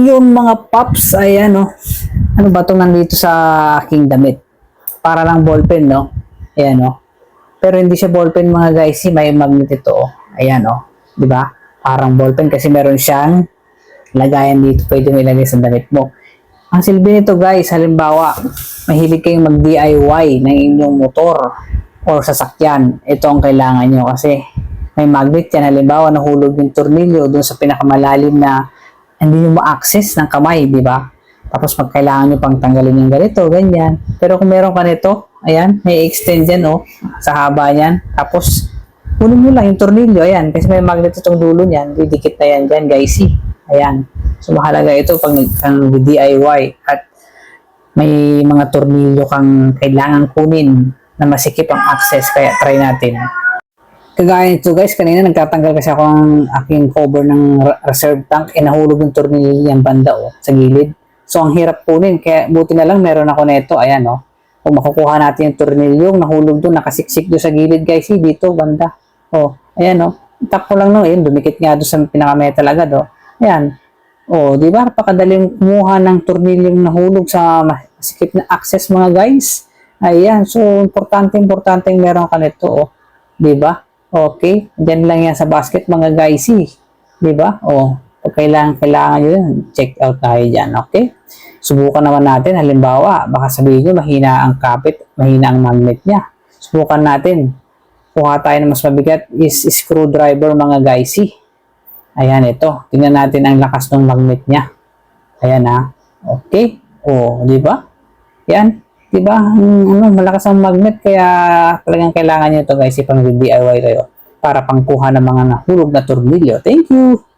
Yung mga pops ay ano ba itong nandito sa aking damit? Para lang ballpen, no? Ayan, no? Pero hindi siya ballpen mga guys, may magnet ito, oh. Ayan, oh. Di ba? Parang ballpen kasi meron siyang lagayan dito, pwede mo ilagay sa damit mo. Ang silbi nito guys, halimbawa, mahilig kayong mag-DIY ng inyong motor o sasakyan. Ito ang kailangan nyo kasi may magnet yan. Halimbawa, nahulog yung tornilyo dun sa pinakamalalim na hindi nyo ma-access ng kamay, di ba? Tapos magkailangan nyo pang tanggalin yung ganito, ganyan. Pero kung meron ka nito, ayan, may extend yan, oh, sa haba niyan. Tapos, kunin mo lang yung tornilyo, ayan, kasi may magnet itong dulo niyan, didikit na yan dyan, guys, ayan. So, mahalaga ito pag DIY at may mga tornilyo kang kailangan kunin na masikip ang access, kaya try natin. Kagaya nito guys, kanina nagtatanggal kasi ako ng aking cover ng reserve tank, nahulog yung tornilyo yung banda, oh, sa gilid. So, ang hirap kunin, kaya buti na lang meron ako nito, ayan, oh. Kung makukuha natin yung tornilyo, nahulog doon, nakasiksik doon sa gilid guys, dito, banda. Oh, ayan, oh. Tap ko lang, no, yun, dumikit nga doon sa pinaka-metal agad, oh. Ayan. Oh, di ba? Napakadaling kumuha ng tornilyong nahulog sa masikip na access mga guys. Ayan, so, importante meron ka nito, oh. Di ba? Okay, dyan lang yan sa basket mga guys, di ba? Oh, pag kailangan nyo yun, check out tayo dyan, okay? Subukan naman natin, halimbawa, baka sabihin nyo mahina ang kapit, mahina ang magnet niya. Subukan natin. Kuha tayo ng mas mabigat is screwdriver mga guys, Ayan, ito. Tingnan natin ang lakas ng magnet niya. Ayan, ha. Okay. Oh, di ba? Yan. Diba? Malakas ang magnet kaya talagang kailangan nyo ito guys ipang DIY kayo para pangkuha ng mga nahulog na tornilyo. Thank you!